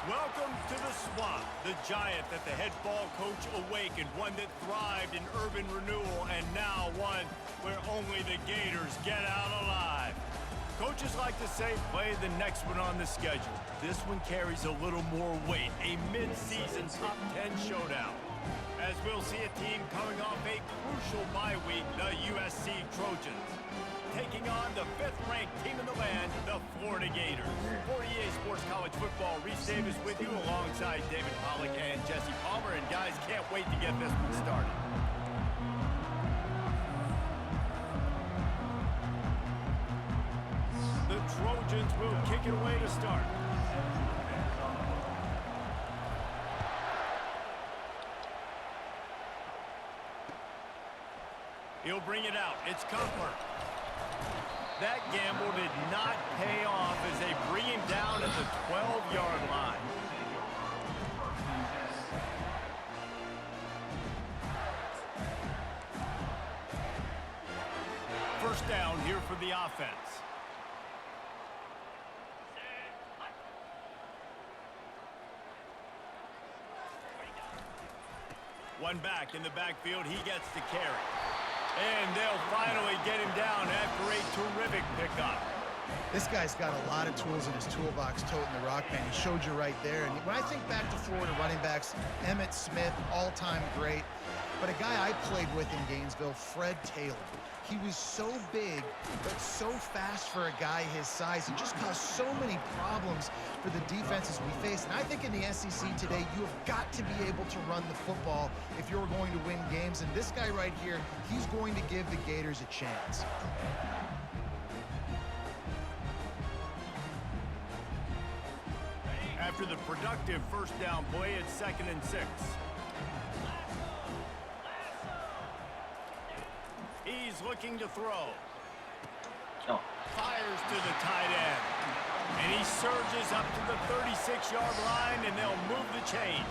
Welcome to the Swamp, the giant that the head ball coach awakened, one that thrived in urban renewal, and now one where only the Gators get out alive. Coaches like to say, play the next one on the schedule. This one carries a little more weight, a mid-season top 10 showdown. As we'll see a team coming off a crucial bye week, the USC Trojans, taking on the 5th-ranked team in the land, the Florida Gators. For EA Sports College Football, Reese Davis with you alongside David Pollack and Jesse Palmer. And guys, can't wait to get this one started. The Trojans will kick it away to start. He'll bring it out. It's Cutler. That gamble did not pay off as they bring him down at the 12-yard line. First down here for the offense. One back in the backfield. He gets the carry. And they'll finally get him down after a terrific pickup. This guy's got a lot of tools in his toolbox toting the rock, man. He showed you right there. And when I think back to Florida running backs, Emmitt Smith, all-time great. But a guy I played with in Gainesville, Fred Taylor. He was so big, but so fast for a guy his size. He just caused so many problems for the defenses we face. And I think in the SEC today, you have got to be able to run the football if you're going to win games. And this guy right here, he's going to give the Gators a chance. After the productive first down play, it's 2nd and 6. He's looking to throw. Oh. Fires to the tight end. And he surges up to the 36-yard line, and they'll move the chain.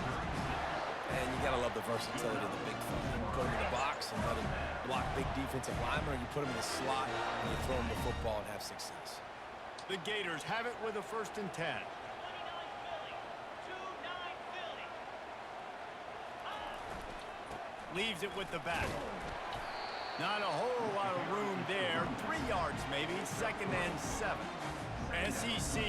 And you got to love the versatility of the big fella. You put him in the box and let him block big defensive linemen, or you put him in the slot and you throw him the football and have success. The Gators have it with a 1st and 10. Leaves it with the back. Not a whole lot of room there. 3 yards maybe. 2nd and 7. SEC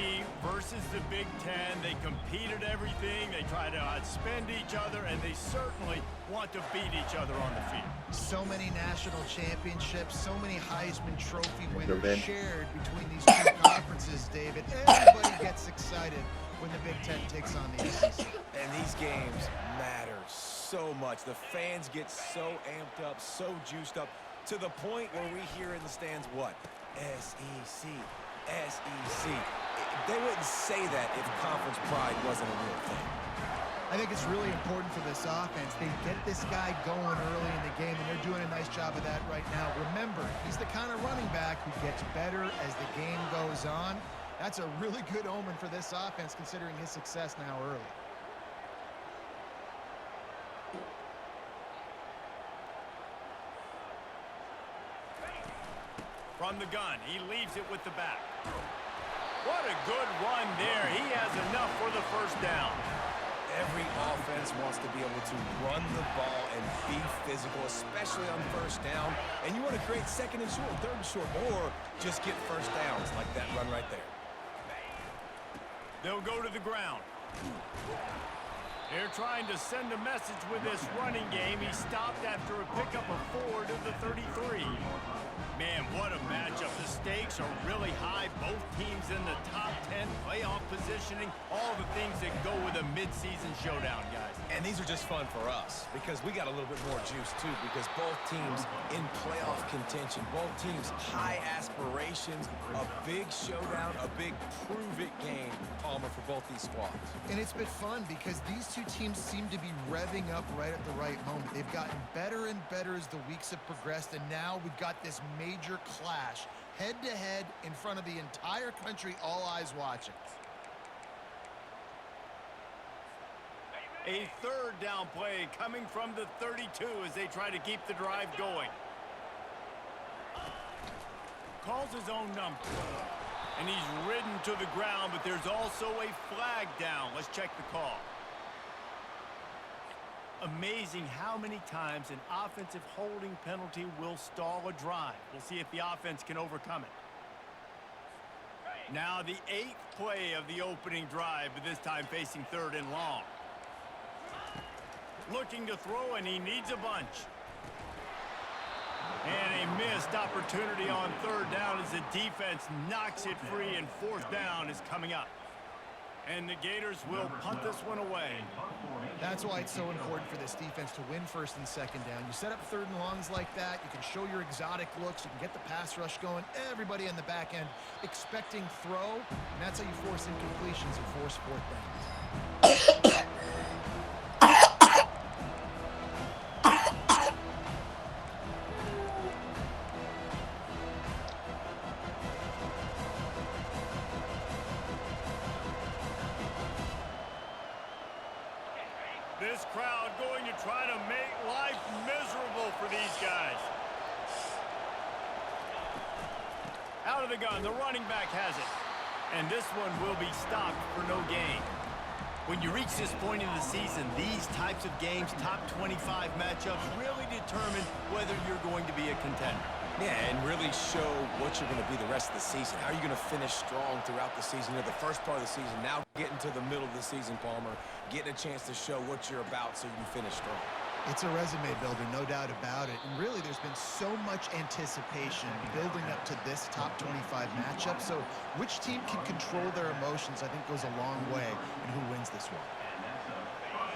versus the Big Ten. They compete at everything. They try to outspend each other, and they certainly want to beat each other on the field. So many national championships, so many Heisman Trophy winners shared between these two conferences, David. Everybody gets excited when the Big Ten takes on the SEC. And these games matter so much. The fans get so amped up, so juiced up, to the point where we hear in the stands what? SEC. SEC. They wouldn't say that if conference pride wasn't a real thing. I think it's really important for this offense. They get this guy going early in the game, and they're doing a nice job of that right now. Remember, he's the kind of running back who gets better as the game goes on. That's a really good omen for this offense, considering his success now early. From the gun, he leaves it with the back. What a good run there. He has enough for the first down. Every offense wants to be able to run the ball and be physical, especially on first down. And you want to create 2nd and short, 3rd and short, or just get first downs like that run right there. They'll go to the ground. They're trying to send a message with this running game. He stopped after a pickup of 4 to the 33. Man, what a matchup. The stakes are really high. Both teams in the top 10, playoff positioning, all the things that go with a midseason showdown, guys. And these are just fun for us because we got a little bit more juice, too, because both teams in playoff contention, both teams high aspirations, a big showdown, a big prove-it game, Palmer, for both these squads. And it's been fun because these two teams seem to be revving up right at the right moment. They've gotten better and better as the weeks have progressed, and now we've got this major clash, head-to-head in front of the entire country, all eyes watching. A 3rd down play coming from the 32 as they try to keep the drive going. Calls his own number. And he's ridden to the ground, but there's also a flag down. Let's check the call. Amazing how many times an offensive holding penalty will stall a drive. We'll see if the offense can overcome it. Now the 8th play of the opening drive, but this time facing 3rd and long. Looking to throw, and he needs a bunch. And a missed opportunity on 3rd down as the defense knocks it free, and 4th down is coming up. And the Gators will punt this one away. That's why it's so important for this defense to win 1st and 2nd down. You set up 3rd and longs like that. You can show your exotic looks. You can get the pass rush going. Everybody on the back end expecting throw. And that's how you force incompletions and force 4th downs. This crowd going to try to make life miserable for these guys. Out of the gun, the running back has it. And this one will be stopped for no gain. When you reach this point in the season, these types of games, top 25 matchups, really determine whether you're going to be a contender. Yeah, and really show what you're going to be the rest of the season. How are you going to finish strong throughout the season? You know, the first part of the season, now getting to the middle of the season, Palmer, getting a chance to show what you're about so you can finish strong. It's a resume builder, no doubt about it. And really, there's been so much anticipation building up to this top 25 matchup. So which team can control their emotions, I think, goes a long way in who wins this one.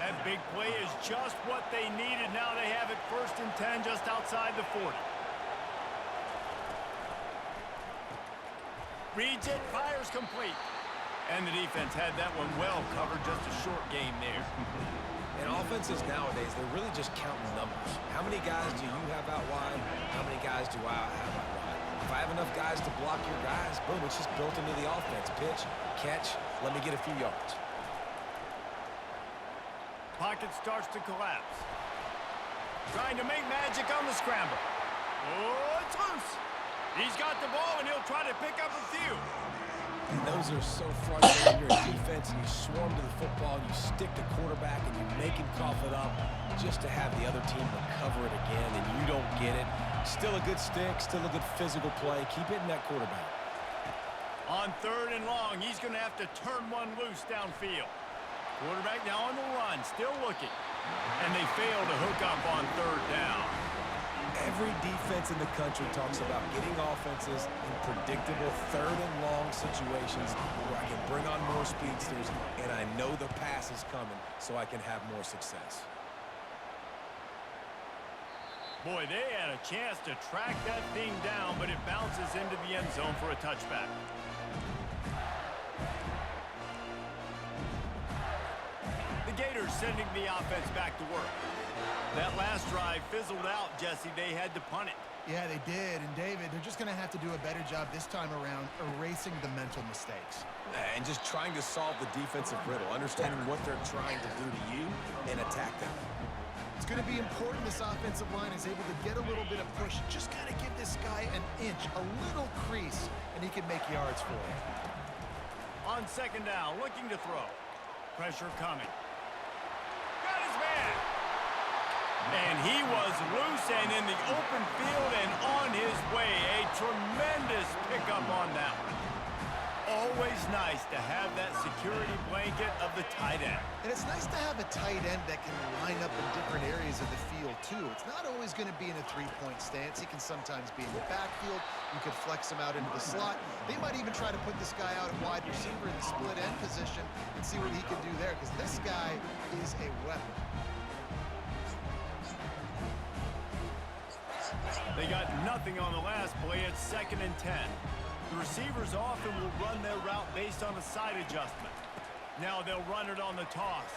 That big play is just what they needed. Now they have it 1st and 10 just outside the 40. Reads it, fires complete. And the defense had that one well covered, just a short game there. And offenses nowadays, they're really just counting numbers. How many guys do you have out wide? How many guys do I have out wide? If I have enough guys to block your guys, boom, it's just built into the offense. Pitch, catch, let me get a few yards. Pocket starts to collapse. Trying to make magic on the scramble. Oh, it's loose. He's got the ball, and he'll try to pick up a few. And those are so frustrating. You're a defense, and you swarm to the football, and you stick the quarterback, and you make him cough it up just to have the other team recover it again, and you don't get it. Still a good stick, still a good physical play. Keep hitting that quarterback. On 3rd and long, he's going to have to turn one loose downfield. Quarterback now on the run, still looking. And they fail to hook up on 3rd down. Every defense in the country talks about getting offenses in predictable 3rd and long situations where I can bring on more speedsters and I know the pass is coming so I can have more success. Boy, they had a chance to track that thing down, but it bounces into the end zone for a touchback. The Gators sending the offense back to work. That last drive fizzled out, Jesse. They had to punt it. Yeah, they did. And, David, they're just going to have to do a better job this time around erasing the mental mistakes. And just trying to solve the defensive riddle, understanding what they're trying to do to you and attack them. It's going to be important this offensive line is able to get a little bit of push. Just got to give this guy an inch, a little crease, and he can make yards for it. On 2nd down, looking to throw. Pressure coming. Got his man. And he was loose and in the open field and on his way. A tremendous pickup on that one. Always nice to have that security blanket of the tight end. And it's nice to have a tight end that can line up in different areas of the field, too. It's not always going to be in a three-point stance. He can sometimes be in the backfield. You could flex him out into the slot. They might even try to put this guy out at wide receiver in the split end position and see what he can do there, because this guy is a weapon. They got nothing on the last play. It's 2nd and 10. The receivers often will run their route based on a side adjustment. Now they'll run it on the toss.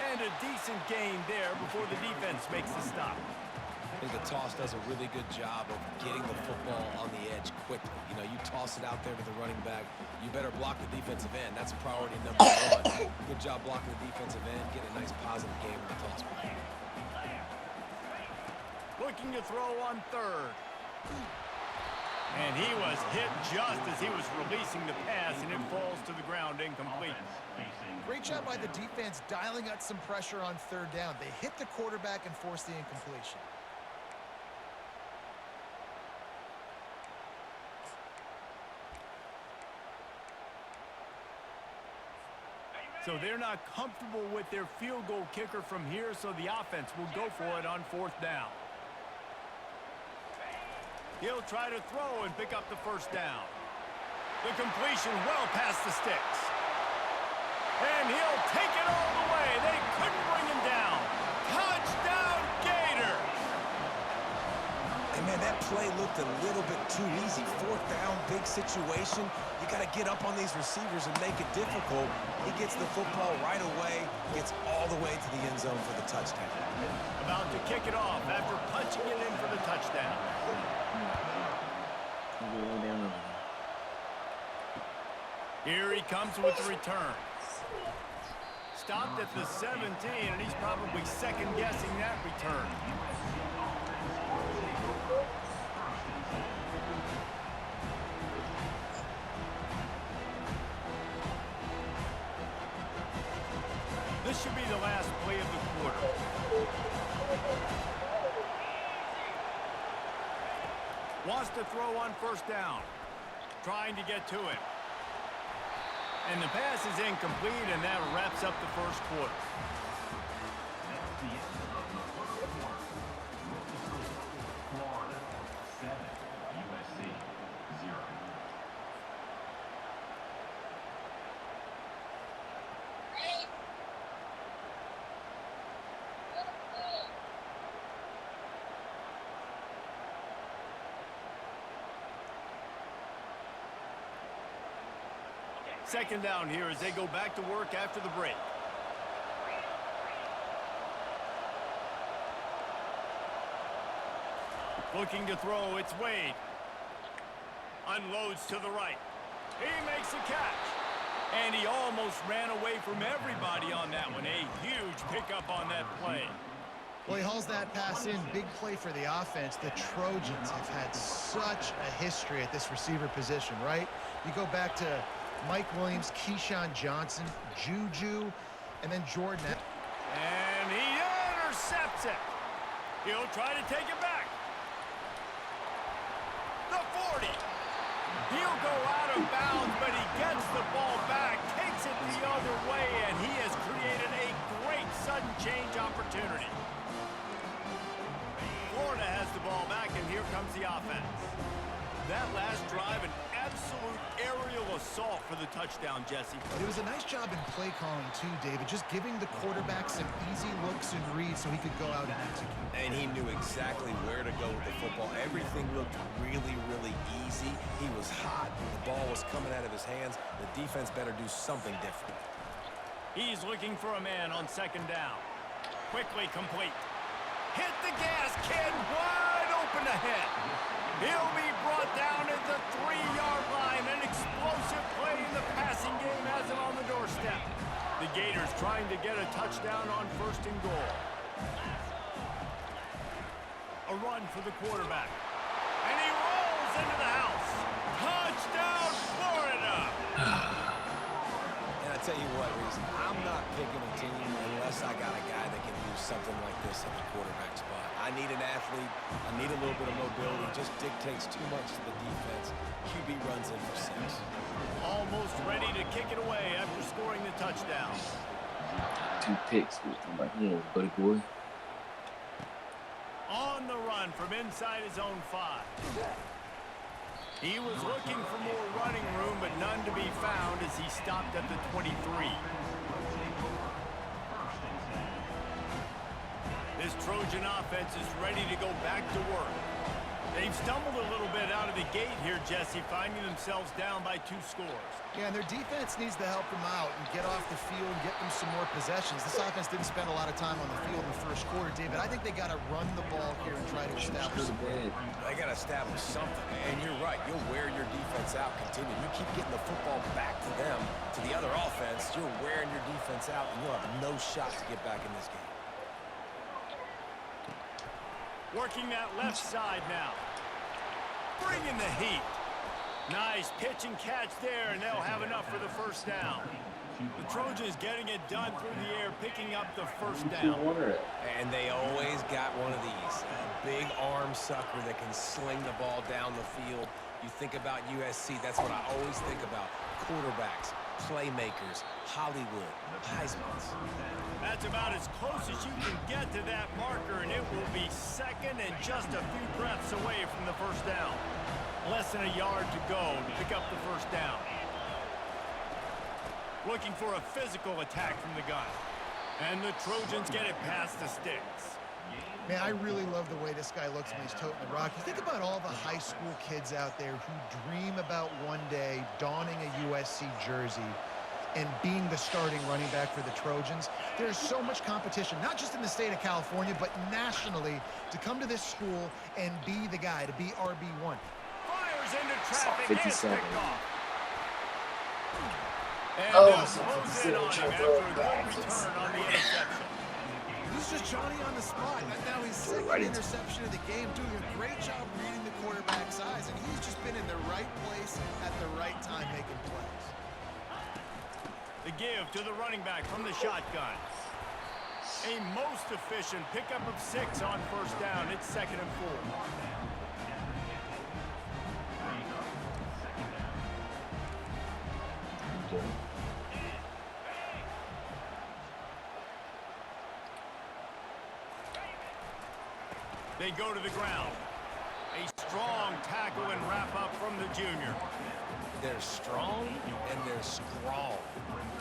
And a decent gain there before the defense makes the stop. I think the toss does a really good job of getting the football on the edge quickly. You know, you toss it out there to the running back, you better block the defensive end. That's priority number 1. Good job blocking the defensive end, get a nice positive game in the toss play. Looking to throw on 3rd. And he was hit just as he was releasing the pass, and it falls to the ground incomplete. Great job by the defense dialing up some pressure on 3rd down. They hit the quarterback and forced the incompletion. So they're not comfortable with their field goal kicker from here, so the offense will go for it on 4th down. He'll try to throw and pick up the first down. The completion well past the sticks. And he'll take it all the way. They couldn't bring him down. Touchdown, Gators! And man, that play looked a little bit too easy. 4th down, big situation. You got to get up on these receivers and make it difficult. He gets the football right away, gets all the way to the end zone for the touchdown. About to kick it off after punching it in for the touchdown. Here he comes with the return. Stopped at the 17, and he's probably second-guessing that return. This should be the last play of the quarter. Wants to throw on 1st down. Trying to get to it. And the pass is incomplete, and that wraps up the first quarter. Florida 7, USC 0. Second down here as they go back to work after the break. Looking to throw, it's Wade. Unloads to the right. He makes a catch. And he almost ran away from everybody on that one. A huge pickup on that play. Well, he hauls that pass in. Big play for the offense. The Trojans have had such a history at this receiver position, right? You go back to Mike Williams, Keyshawn Johnson, Juju, and then Jordan. And he intercepts it. He'll try to take it back. The 40. He'll go out of bounds, but he gets the ball back, takes it the other way, and he has created a great sudden change opportunity. Florida has the ball back, and here comes the offense. That last drive, an absolute aerial assault for the touchdown, Jesse. But it was a nice job in play calling too, David, just giving the quarterback some easy looks and reads so he could go out and execute. And he knew exactly where to go with the football. Everything looked really, really easy. He was hot. The ball was coming out of his hands. The defense better do something different. He's looking for a man on 2nd down. Quickly complete. Hit the gas, kid. Wide open ahead. He'll be brought down at the 3-yard line. An explosive play in the passing game has him on the doorstep. The Gators trying to get a touchdown on 1st and goal. A run for the quarterback. And he rolls into the house. Touchdown, Florida! And I tell you what, Reese, I'm not picking a team unless I got a guy that can do something like this at the quarterback spot. I need an athlete. I need a little bit of mobility. Just dictates too much to the defense. QB runs in for 6. Almost ready to kick it away after scoring the touchdown. 2 picks with my hands, buddy boy. On the run from inside his own 5. He was looking for more running room, but none to be found as he stopped at the 23. This Trojan offense is ready to go back to work. They've stumbled a little bit out of the gate here, Jesse, finding themselves down by 2 scores. Yeah, and their defense needs to help them out and get off the field and get them some more possessions. This offense didn't spend a lot of time on the field in the 1st quarter, David. I think they got to run the ball here and try to establish some. They got to establish something. And you're right. You'll wear your defense out. Continue. You keep getting the football back to them, to the other offense. You're wearing your defense out, and you'll have no shot to get back in this game. Working that left side now. Bringing the heat. Nice pitch and catch there, and they'll have enough for the 1st down. The Trojans getting it done through the air, picking up the 1st down. And they always got one of these. A big arm sucker that can sling the ball down the field. You think about USC, that's what I always think about. Quarterbacks playmakers, Hollywood, Heismans. That's about as close as you can get to that marker, and it will be second and just a few breaths away from the first down. Less than a yard to go to pick up the first down. Looking for a physical attack from the gun. And the Trojans get it past the sticks. Man, I really love the way this guy looks when he's toting the rock. You think about all the high school kids out there who dream about one day donning a USC jersey and being the starting running back for the Trojans. There's so much competition, not just in the state of California, but nationally, to come to this school and be the guy, to be RB1. Fires into traffic and it's 57. picked off. And Oh, they'll so close in on him trying to after throw a it good back. return on the interception. This is just Johnny on the spot. And now his second Right. interception of the game, doing a great job reading the quarterback's eyes, and he's just been in the right place at the right time making plays. The give to the running back from the shotgun. A most efficient pickup of 6 on first down. It's 2nd and 4. They go to the ground. A strong tackle and wrap up from the junior. They're strong and they're scrawl.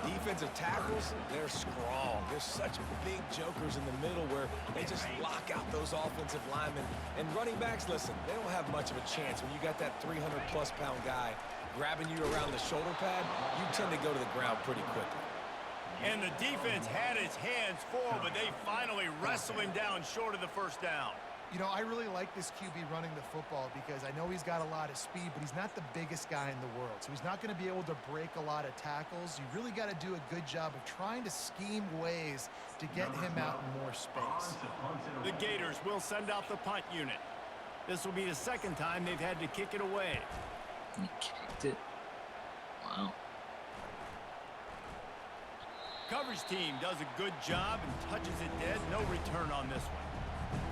Defensive tackles, they're scrawl. They're such big jokers in the middle where they just lock out those offensive linemen. And running backs, listen, they don't have much of a chance. When you got that 300-plus pound guy grabbing you around the shoulder pad, you tend to go to the ground pretty quickly. And the defense had its hands full, but they finally wrestle him down short of the first down. You know, I really like this QB running the football because I know he's got a lot of speed, but he's not the biggest guy in the world. So he's not going to be able to break a lot of tackles. You really got to do a good job of trying to scheme ways to get him out in more space. The Gators will send out the punt unit. This will be the second time they've had to kick it away. He kicked it. Wow. Coverage team does a good job and touches it dead. No return on this one.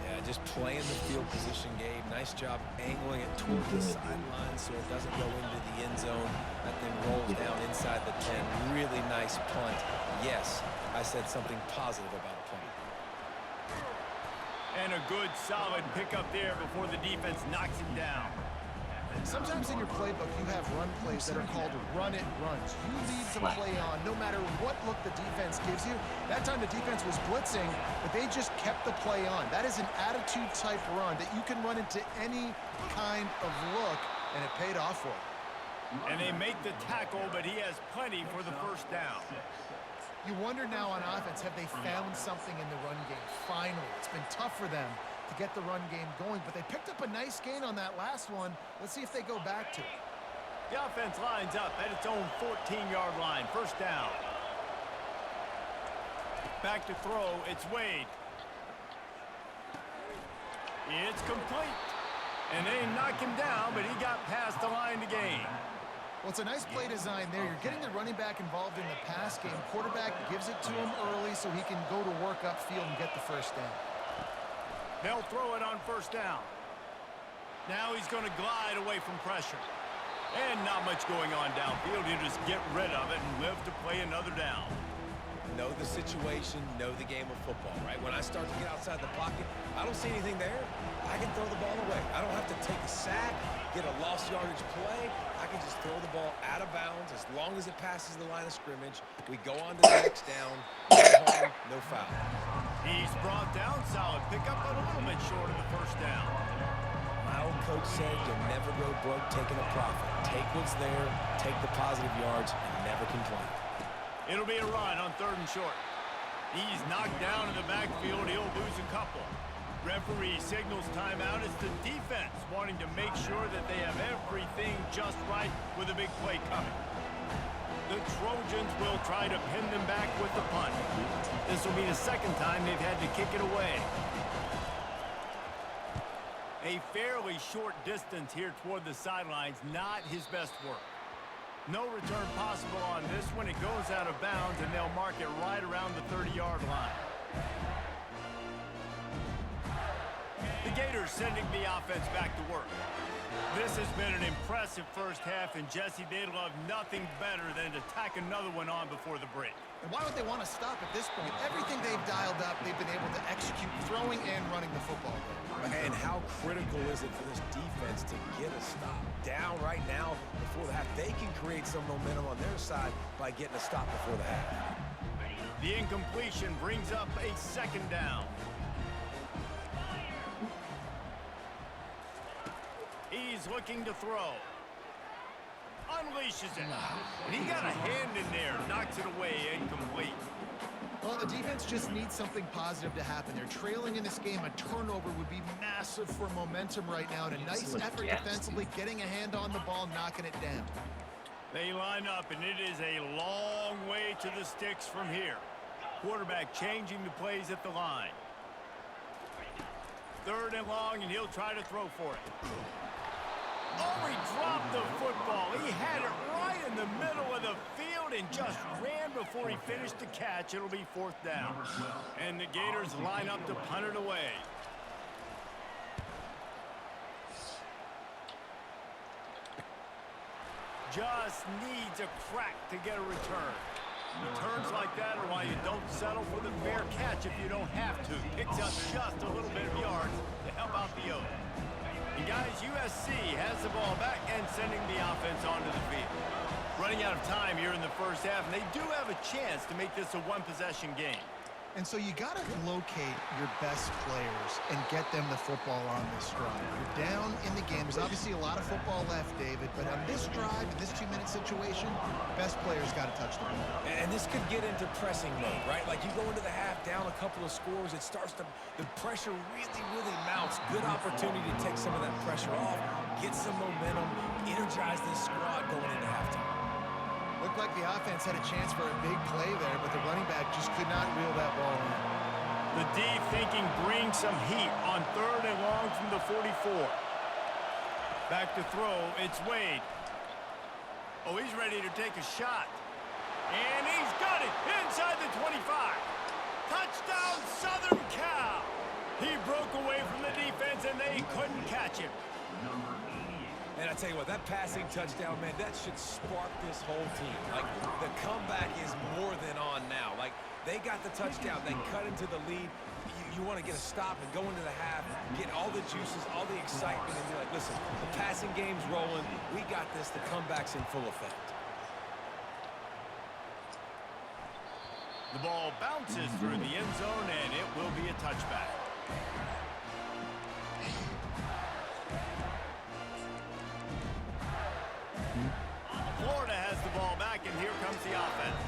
Yeah, just playing the field position, Gabe. Nice job angling it toward the sideline so it doesn't go into the end zone. That thing rolls down inside the 10. Really nice punt. Yes, I said something positive about a punt. And a good, solid pickup there before the defense knocks him down. Sometimes in your playbook, you have run plays that are called run-it runs. You leave the play on no matter what look the defense gives you. That time the defense was blitzing, but they just kept the play on. That is an attitude-type run that you can run into any kind of look, and it paid off for him. And they make the tackle, but he has plenty for the first down. You wonder now on offense, have they found something in the run game? Finally, it's been tough for them to get the run game going, but they picked up a nice gain on that last one. Let's see if they go back to it. The offense lines up at its own 14-yard line. First down. Back to throw. It's Wade. It's complete. And they knock him down, but he got past the line to gain. Well, it's a nice play design there. You're getting the running back involved in the pass game. Quarterback gives it to him early so he can go to work upfield and get the first down. They'll throw it on first down. Now he's going to glide away from pressure. And not much going on downfield. He'll just get rid of it and live to play another down. Know the situation, know the game of football, right? When I start to get outside the pocket, I don't see anything there. I can throw the ball away. I don't have to take a sack, get a lost yardage play. I can just throw the ball out of bounds as long as it passes the line of scrimmage. We go on to the next down. No harm, no foul. He's brought down solid. Pick up a little bit short of the first down. My old coach said you'll never go broke taking a profit. Take what's there, take the positive yards, and never complain. It'll be a run on 3rd and short. He's knocked down in the backfield. He'll lose a couple. Referee signals timeout. It's the defense wanting to make sure that they have everything just right with a big play coming. The Trojans will try to pin them back with the punt. This will be the second time they've had to kick it away. A fairly short distance here toward the sidelines, not his best work. No return possible on this one. It goes out of bounds, and they'll mark it right around the 30-yard line. The Gators sending the offense back to work. This has been an impressive first half, and Jesse, they'd love nothing better than to tack another one on before the break. And why would they want to stop at this point? Everything they've dialed up, they've been able to execute throwing and running the football. And how critical is it for this defense to get a stop down right now before the half? They can create some momentum on their side by getting a stop before the half. The incompletion brings up a second down. He's looking to throw. Unleashes it. And he got a hand in there, knocks it away, incomplete. Well, the defense just needs something positive to happen. They're trailing in this game. A turnover would be massive for momentum right now. And a nice effort defensively, getting a hand on the ball, knocking it down. They line up, and it is a long way to the sticks from here. Quarterback changing the plays at the line. 3rd and long, and he'll try to throw for it. Oh, he dropped the football. He had it right in the middle of the field and just ran before he finished the catch. It'll be 4th down. And the Gators line up to punt it away. Just needs a crack to get a return. Returns like that are why you don't settle for the fair catch if you don't have to. Picks up just a little bit of yards to help out the Oaks. And guys, USC has the ball back and sending the offense onto the field. Running out of time here in the first half, and they do have a chance to make this a one-possession game. And so you got to locate your best players and get them the football on this drive. You're down in the game. There's obviously a lot of football left, David, but on this drive, in this 2-minute situation, best players got to touch the ball. And this could get into pressing mode, right? Like you go into the half down a couple of scores, the pressure really mounts. Good opportunity to take some of that pressure off, get some momentum, energize this squad going into halftime. Looked like the offense had a chance for a big play there, but the running back just could not reel that ball in. The D thinking brings some heat on 3rd and long from the 44. Back to throw, it's Wade. Oh, he's ready to take a shot. And he's got it inside the 25. Touchdown, Southern Cal. He broke away from the defense, and they couldn't catch him. And I tell you what, that passing touchdown, man, that should spark this whole team. Like, the comeback is more than on now. Like, they got the touchdown. They cut into the lead. You want to get a stop and go into the half, get all the juices, all the excitement, and be like, listen, the passing game's rolling. We got this. The comeback's in full effect. The ball bounces through the end zone, and it will be a touchback. Florida has the ball back, and here comes the offense.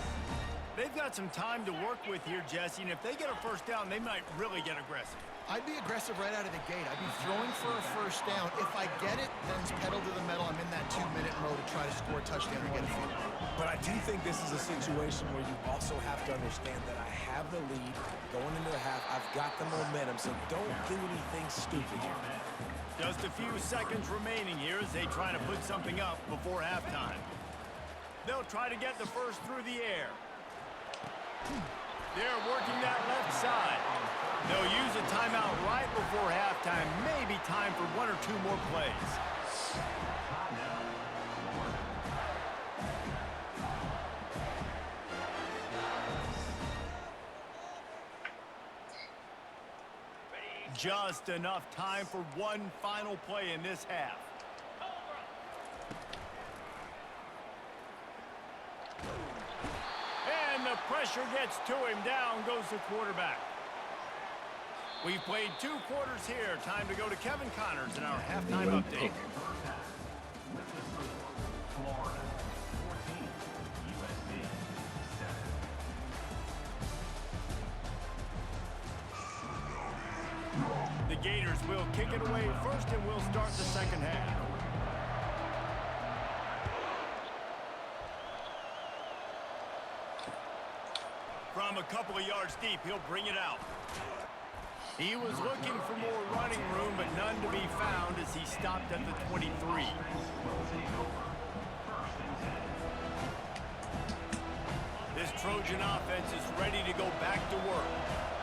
They've got some time to work with here, Jesse, and if they get a first down, they might really get aggressive. I'd be aggressive right out of the gate. I'd be throwing for a first down. If I get it, then it's pedal to the metal. I'm in that 2-minute mode to try to score a touchdown and get a field goal. But I do think this is a situation where you also have to understand that I have the lead going into the half. I've got the momentum, so don't do anything stupid here. Just a few seconds remaining here as they try to put something up before halftime. They'll try to get the first through the air. They're working that left side. They'll use a timeout right before halftime. Maybe time for 1 or 2 more plays. Just enough time for one final play in this half. And the pressure gets to him. Down goes the quarterback. We've played 2 quarters here. Time to go to Kevin Connors in our halftime update. Florida 14, USC 7. The Gators will kick it away first, and we'll start the second half. From a couple of yards deep, he'll bring it out. He was looking for more running room, but none to be found as he stopped at the 23. This Trojan offense is ready to go back to work.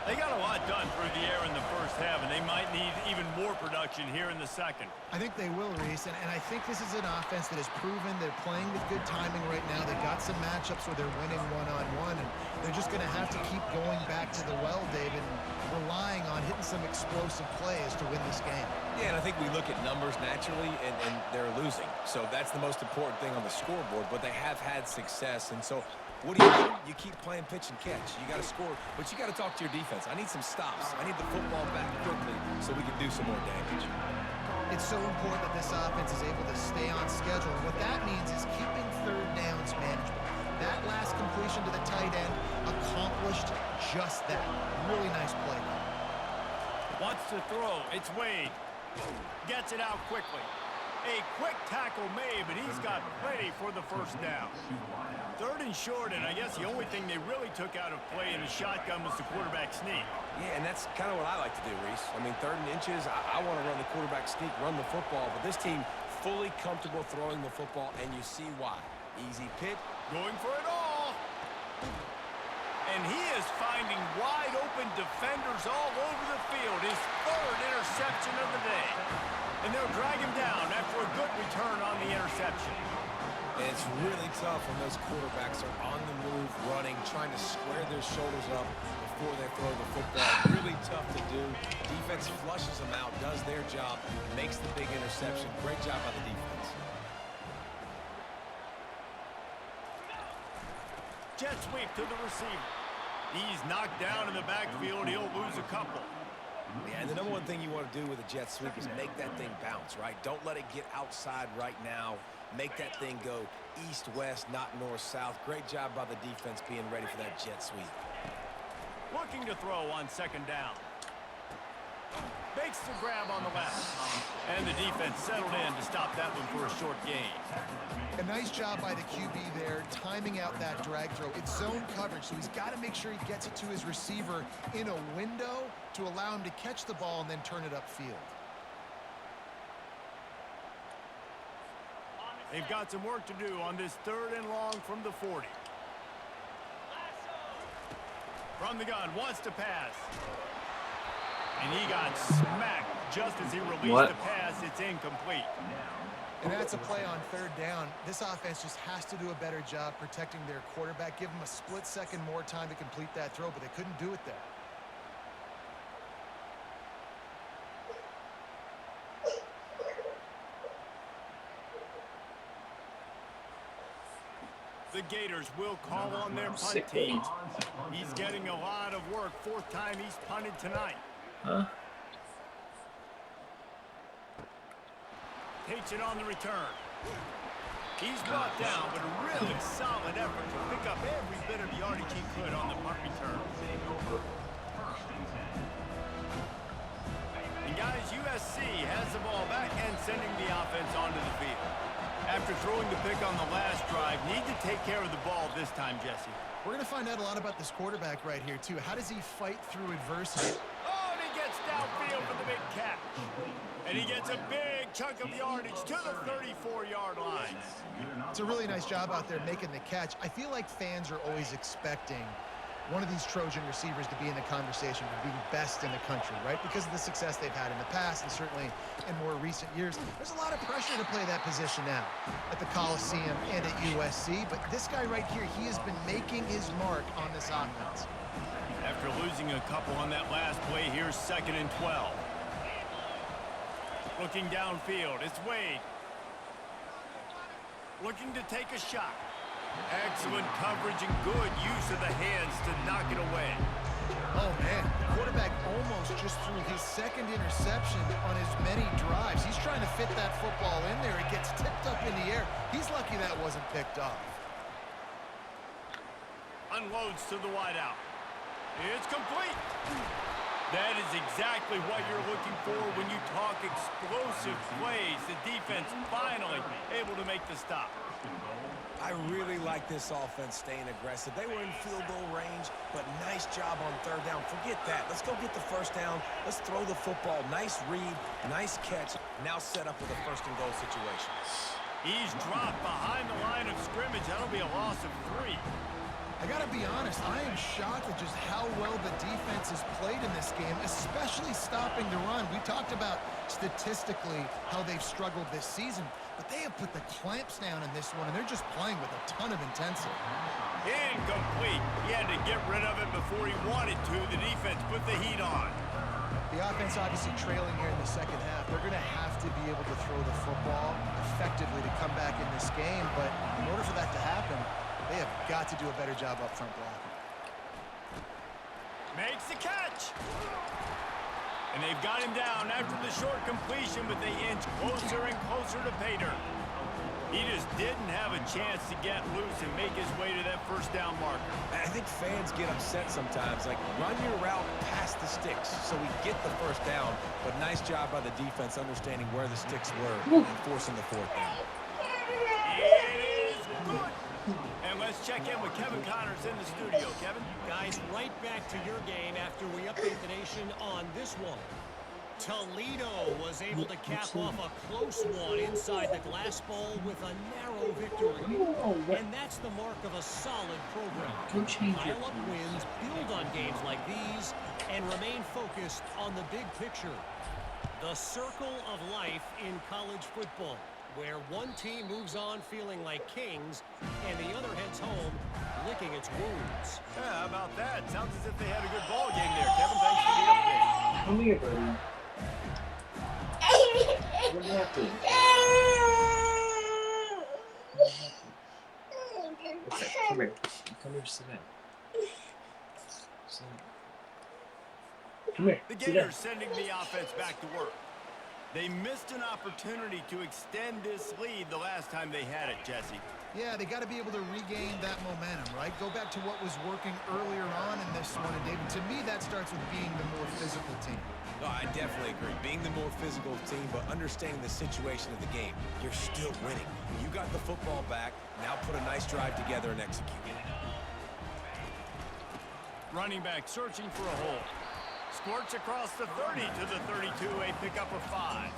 They got a lot done through the air in the first half, and they might need even more production here in the second. I think they will, Reese, and I think this is an offense that has proven they're playing with good timing right now. They've got some matchups where they're winning one-on-one, and they're just going to have to keep going back to the well, David, and relying on hitting some explosive plays to win this game. Yeah, and I think we look at numbers naturally, and they're losing. So that's the most important thing on the scoreboard, but they have had success, and so what do? You keep playing pitch and catch. You got to score, but you got to talk to your defense. I need some stops. I need the football back quickly so we can do some more damage. It's so important that this offense is able to stay on schedule. And what that means is keeping third downs manageable. That last completion to the tight end accomplished just that. Really nice play. Wants to throw. It's Wade. Gets it out quickly. A quick tackle made, but he's got plenty for the first down. Third and short, and I guess the only thing they really took out of play in the shotgun was the quarterback sneak. Yeah, and that's kind of what I like to do, Reese. I mean, third and inches, I want to run the quarterback sneak, run the football, but this team fully comfortable throwing the football, and you see why. Easy pitch. Going for it all. And he is finding wide open defenders all over the field. His third interception of the day. And they'll drag him down after a good return on the interception. And it's really tough when those quarterbacks are on the move, running, trying to square their shoulders up before they throw the football. Really tough to do. Defense flushes them out, does their job, makes the big interception. Great job by the defense. Jet sweep to the receiver. He's knocked down in the backfield. He'll lose a couple. Yeah, and the number one thing you want to do with a jet sweep is make that thing bounce, right? Don't let it get outside right now. Make that thing go east-west, not north-south. Great job by the defense being ready for that jet sweep. Looking to throw on second down. Makes the grab on the left. And the defense settled in to stop that one for a short gain. A nice job by the QB there, timing out that drag throw. It's zone coverage, so he's got to make sure he gets it to his receiver in a window to allow him to catch the ball and then turn it upfield. They've got some work to do on this third and long from the 40. From the gun, wants to pass. And he got smacked just as he released the pass. It's incomplete. And that's a play on third down. This offense just has to do a better job protecting their quarterback. Give him a split second more time to complete that throw, but they couldn't do it there. The Gators will call on their punt team. He's getting a lot of work. Fourth time he's punted tonight. Huh? Takes it on the return. He's brought down, but a really solid effort to pick up every bit of yardage he could on the punt return. And guys, USC has the ball back and sending the offense onto the field. After throwing the pick on the last drive, need to take care of the ball this time, Jesse. We're going to find out a lot about this quarterback right here, too. How does he fight through adversity? Oh, and he gets downfield for the big catch. And he gets a big chunk of yardage to the 34-yard line. It's a really nice job out there making the catch. I feel like fans are always expecting one of these Trojan receivers to be in the conversation for being best in the country, right? Because of the success they've had in the past and certainly in more recent years. There's a lot of pressure to play that position now at the Coliseum and at USC. But this guy right here, he has been making his mark on this offense. After losing a couple on that last play, here's 2nd and 12. Looking downfield, it's Wade. Looking to take a shot. Excellent coverage and good use of the hands to knock it away. Oh, man, the quarterback almost just threw his second interception on as many drives. He's trying to fit that football in there. It gets tipped up in the air. He's lucky that wasn't picked off. Unloads to the wideout. It's complete. That is exactly what you're looking for when you talk explosive plays. The defense finally able to make the stop. I really like this offense staying aggressive. They were in field goal range, but nice job on third down. Forget that. Let's go get the first down. Let's throw the football. Nice read, nice catch. Now set up with a first and goal situation. He's dropped behind the line of scrimmage. That'll be a loss of 3. I got to be honest, I am shocked at just how well the defense has played in this game, especially stopping the run. We talked about statistically how they've struggled this season, but they have put the clamps down in this one, and they're just playing with a ton of intensity. Incomplete. He had to get rid of it before he wanted to. The defense put the heat on. The offense obviously trailing here in the second half. They're going to have to be able to throw the football effectively to come back in this game, but in order for that to happen, they have got to do a better job up front blocking. Makes the catch. And they've got him down after the short completion, but they inch closer and closer to Pater. He just didn't have a chance to get loose and make his way to that first down marker. I think fans get upset sometimes. Like, run your route past the sticks so we get the first down. But nice job by the defense understanding where the sticks were and forcing the fourth down. It is good. And let's check in with Kevin Connors in the studio. Kevin? Guys, right back to your game after we update the nation on this one. Toledo was able to cap off a close one inside the glass bowl with a narrow victory. And that's the mark of a solid program. Pile up wins, build on games like these, and remain focused on the big picture. The circle of life in college football, where one team moves on feeling like kings and the other heads home licking its wounds. Yeah, how about that? Sounds as if they had a good ball game there. Kevin, thanks for the update. Come here, buddy. What happened? Okay, come here. Come here, sit down. Sit down. Come here. The Gators sending the offense back to work. They missed an opportunity to extend this lead the last time they had it, Jesse. Yeah, they got to be able to regain that momentum, right? Go back to what was working earlier on in this one. And, David, to me, that starts with being the more physical team. No, I definitely agree. Being the more physical team, but understanding the situation of the game. You're still winning. You got the football back. Now put a nice drive together and execute. Running back searching for a hole. Squirts across the 30 to the 32, a pickup of 5. I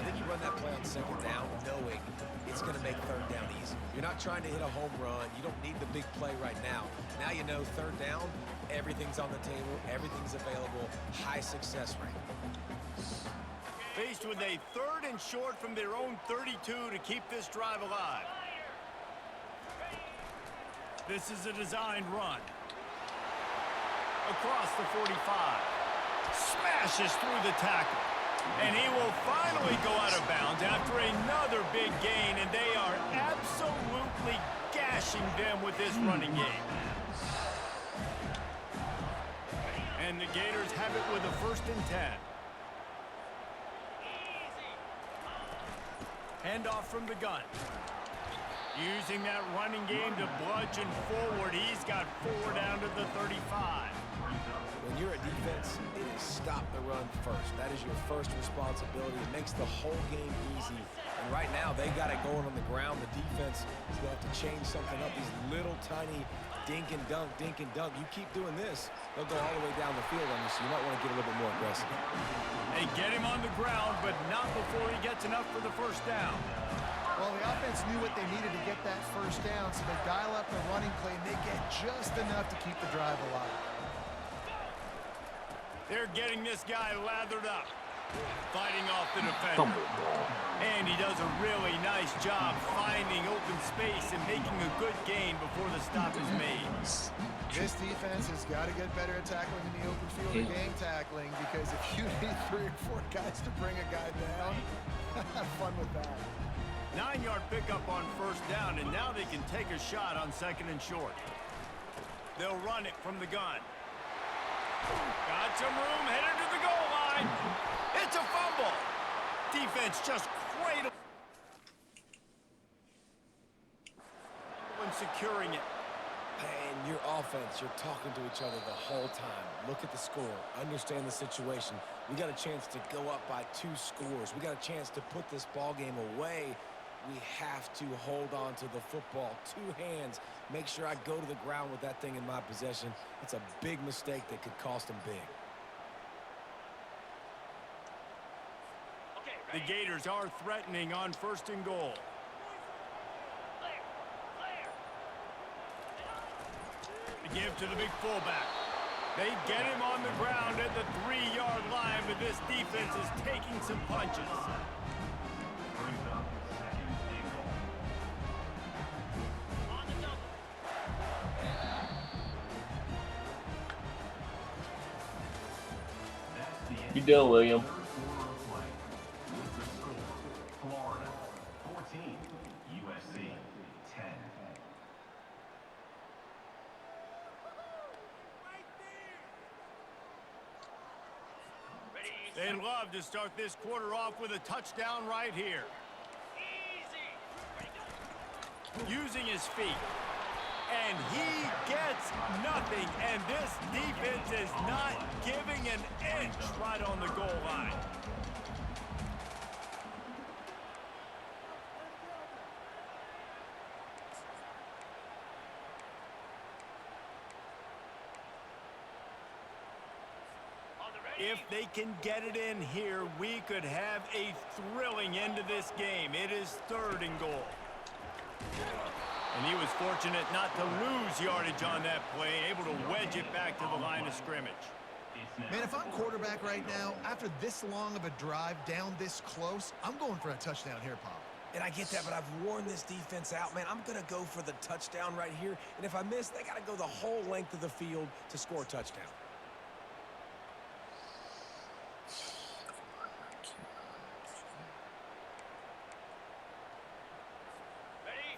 think you run that play on second down knowing it's going to make third down easy. You're not trying to hit a home run. You don't need the big play right now. Now you know third down, everything's on the table, everything's available, high success rate. Faced with a 3rd and short from their own 32 to keep this drive alive. This is a designed run. Across the 45. Smashes through the tackle. And he will finally go out of bounds after another big gain, and they are absolutely gashing them with this running game. And the Gators have it with a 1st and 10. Handoff from the gun. Using that running game to bludgeon forward. He's got 4 down to the 35. When you're a defense, it is stop the run first. That is your first responsibility. It makes the whole game easy. And right now, they got it going on the ground. The defense is going to have to change something up. These little tiny dink and dunk, dink and dunk. You keep doing this, they'll go all the way down the field on you, so you might want to get a little bit more aggressive. They get him on the ground, but not before he gets enough for the 1st down. Well, the offense knew what they needed to get that 1st down, so they dial up the running play, and they get just enough to keep the drive alive. They're getting this guy lathered up, fighting off the defender. And he does a really nice job finding open space and making a good gain before the stop is made. This defense has got to get better at tackling in the open field or game tackling, because if you need 3 or 4 guys to bring a guy down, have fun with that. 9-yard pickup on 1st down, and now they can take a shot on 2nd and short. They'll run it from the gun. Got some room, headed to the goal line. It's a fumble. Defense just cradled when securing it. And your offense, you're talking to each other the whole time. Look at the score. Understand the situation. We got a chance to go up by 2 scores. We got a chance to put this ball game away. We have to hold on to the football. 2 hands. Make sure I go to the ground with that thing in my possession. It's a big mistake that could cost them big. The Gators are threatening on 1st and goal. To give to the big fullback. They get him on the ground at the 3-yard line, but this defense is taking some punches. Brings up second and goal. On the double. That's the end You doing, William? of third quarter of play. With the score, Florida 14, USC 10. They'd love to start this quarter off with a touchdown right here. Using his feet. And he gets nothing. And this defense is not giving an inch right on the goal line. If they can get it in here, we could have a thrilling end to this game. It is 3rd and goal. And he was fortunate not to lose yardage on that play, able to wedge it back to the line of scrimmage. Man, if I'm quarterback right now, after this long of a drive down this close, I'm going for a touchdown here, Pop. And I get that, but I've worn this defense out, man. I'm going to go for the touchdown right here. And if I miss, they got to go the whole length of the field to score a touchdown.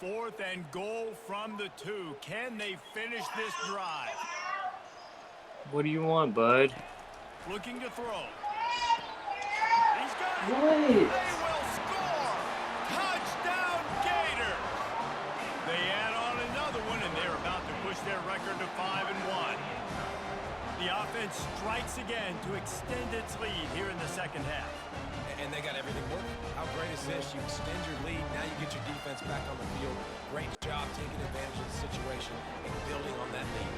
4th and goal from the 2. Can they finish this drive? What do you want, bud? Looking to throw. He's got it. What? They will score. Touchdown Gators. They add on another one, and they're about to push their record to 5-1. The offense strikes again to extend its lead here in the second half. And they got everything working. How great is this? You extend your lead. Now you get your defense back on the field. Great job taking advantage of the situation and building on that lead.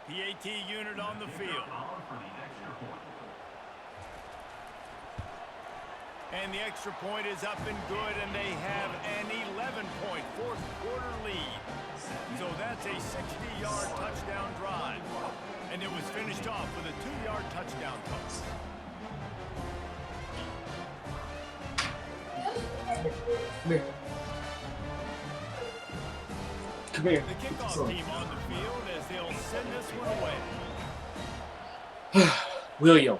PAT unit on the field. On for the extra point. And the extra point is up and good, and they have an 11-point fourth quarter lead. So that's a 60-yard touchdown drive. And it was finished off with a 2-yard touchdown toss. Come here. Come here. The kickoff team on the field as they'll send this one away. William.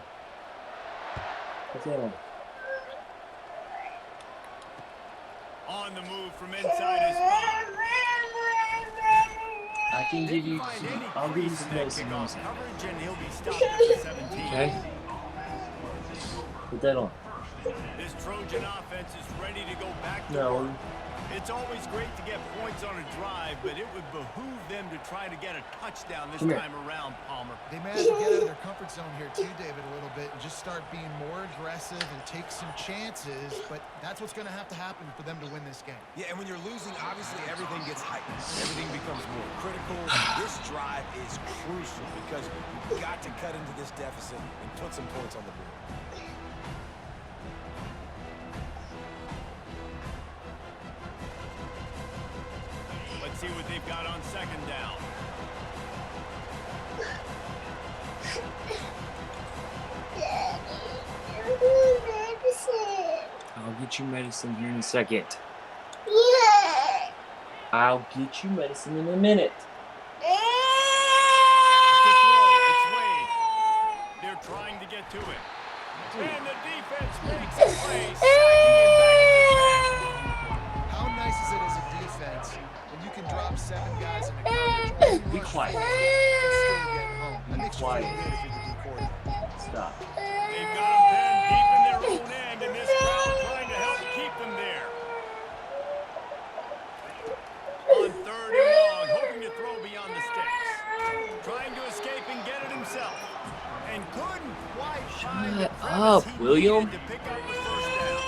What's that on? On the move from inside his 5. I can give you. Find any I'll give you crease some in that medicine. kickoff coverage, and he'll be stopped at the 17. Okay. Put that on. This Trojan offense is ready to go back to No. work. It's always great to get points on a drive, but it would behoove them to try to get a touchdown this Come here. time around, Palmer. They managed to get out of their comfort zone here too, David, a little bit, and just start being more aggressive and take some chances, but that's what's going to have to happen for them to win this game. Yeah, and when you're losing, obviously everything gets heightened. Everything becomes more critical. This drive is crucial because you've got to cut into this deficit and put some points on the board. Let's see what they've got on second down. I'll get you medicine here in a second. Yeah. I'll get you medicine in a minute. To throw, it's Wade. They're trying to get to it. And the defense makes a play, sacking him back at the 10. How nice is it as a defense when you can drop 7 guys in a coverage? Be quiet. And still get home. That makes you feel Quiet. good if you're the D coordinator. Stop. They've got them pinned deep in their own end, and this crowd trying to help keep them there. On 3rd and long, hoping to throw beyond the sticks. Trying to escape and get it himself. And couldn't quite find the Shut crevice up, he William. needed to pick up the first down.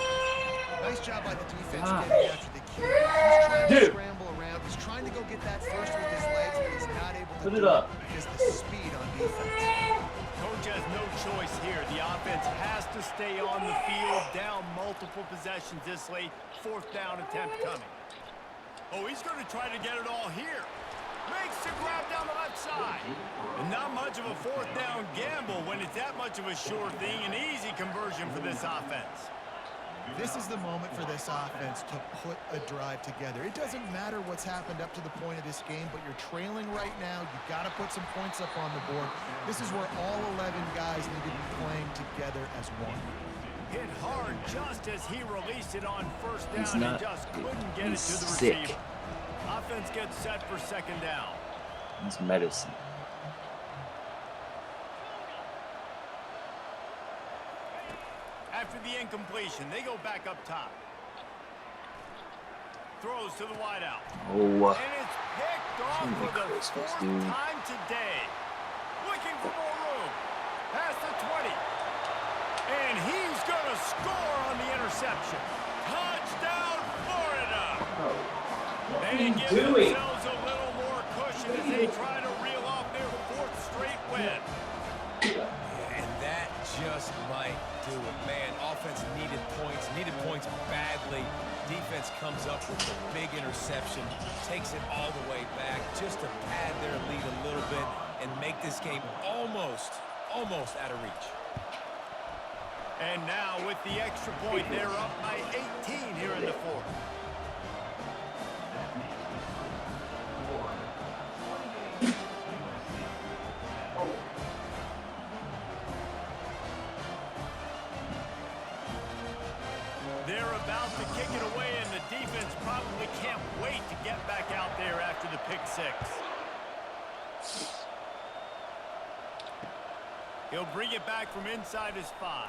Nice job by the defense Gosh. getting after the QB. He's trying to Dude. scramble around. He's trying to go get that first with his legs, but he's not able to Put do it up. because the speed on defense. Coach has no choice here. The offense has to stay on the field, down multiple possessions this late. 4th down attempt coming. Oh, he's going to try to get it all here. Makes the grab down the left side. And not much of a fourth down gamble when it's that much of a sure thing. An easy conversion for this offense. This is the moment for this offense to put a drive together. It doesn't matter what's happened up to the point of this game, but you're trailing right now. You've got to put some points up on the board. This is where all 11 guys need to be playing together as one. Hit hard just as he released it on first down. He's not. And just couldn't get it to the Sick. receiver. Offense gets set for second down. It's medicine. After the incompletion, they go back up top. Throws to the wideout. Oh, And it's picked off Holy for the Christmas, fourth dude. time today. Looking for more room. Past the 20. And he's going to score on the interception. Touchdown, Florida. They give themselves a little more cushion as they try to reel off their fourth straight win. And that just might do it. Man, offense needed points badly. Defense comes up with a big interception, takes it all the way back just to pad their lead a little bit and make this game almost out of reach. And now with the extra point, they're up by 18 here in the fourth. They're about to kick it away, and the defense probably can't wait to get back out there after the pick six. He'll bring it back from inside his 5.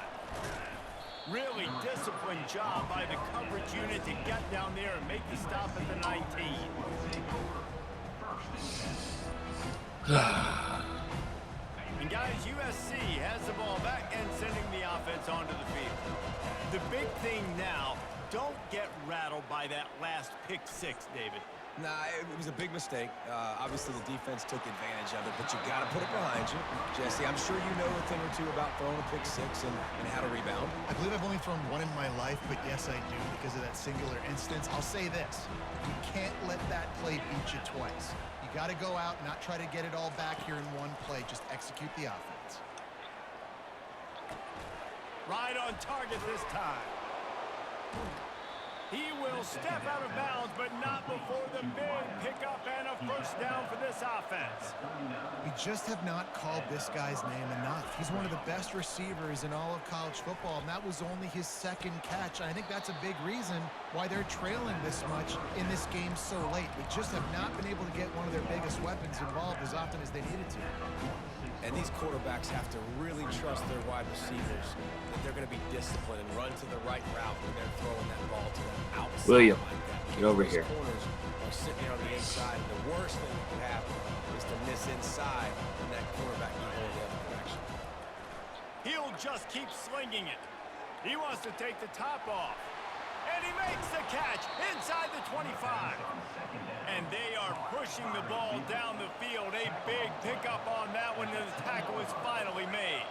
Really disciplined job by the coverage unit to get down there and make the stop at the 19. And guys, USC has the ball back and sending the offense onto the field. The big thing now, don't get rattled by that last pick six, David. Nah, it was a big mistake. Obviously, the defense took advantage of it, but you got to put it behind you. Jesse, I'm sure you know a thing or two about throwing a pick six and how to rebound. I believe I've only thrown one in my life, but yes, I do because of that singular instance. I'll say this. You can't let that play beat you twice. You got to go out and not try to get it all back here in one play. Just execute the offense. Right on target this time. He will step out of bounds, but not before the big pickup and a first down for this offense. We just have not called this guy's name enough. He's one of the best receivers in all of college football, and that was only his second catch. I think that's a big reason why they're trailing this much in this game so late. They just have not been able to get one of their biggest weapons involved as often as they needed to. And these quarterbacks have to really trust their wide receivers that they're going to be disciplined and run to the right route when they're throwing that ball to them outside. William, like that. get over Those here. Corners are sitting there on the inside, and the worst thing that could happen is to miss inside and that quarterback be going the other direction. He'll just keep slinging it. He wants to take the top off. And he makes the catch inside the 25. And they are pushing the ball down the field. A big pickup on that one, and the tackle is finally made.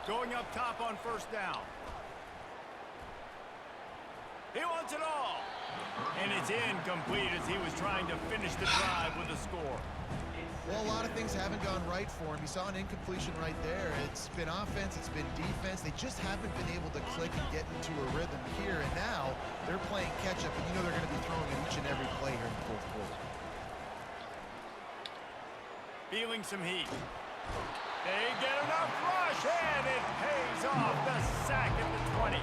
Going up top on first down. He wants it all. And it's incomplete as he was trying to finish the drive with a score. Well, a lot of things haven't gone right for him. You saw an incompletion right there. It's been offense, it's been defense. They just haven't been able to click and get into a rhythm here. And now they're playing catch-up, and you know they're going to be throwing it each and every play here in the fourth quarter. Feeling some heat. They get enough rush, and it pays off. The sack at the 20.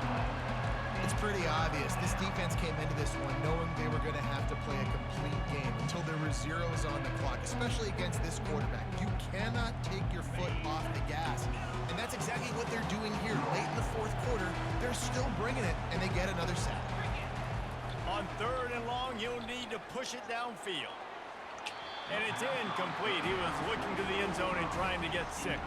It's pretty obvious. This defense came into this one knowing they were going to have to play a complete game until there were zeros on the clock, especially against this quarterback. You cannot take your foot off the gas. And that's exactly what they're doing here. Late in the fourth quarter, they're still bringing it, and they get another sack. On third and long, he'll need to push it downfield. And it's incomplete. He was looking to the end zone and trying to get 6.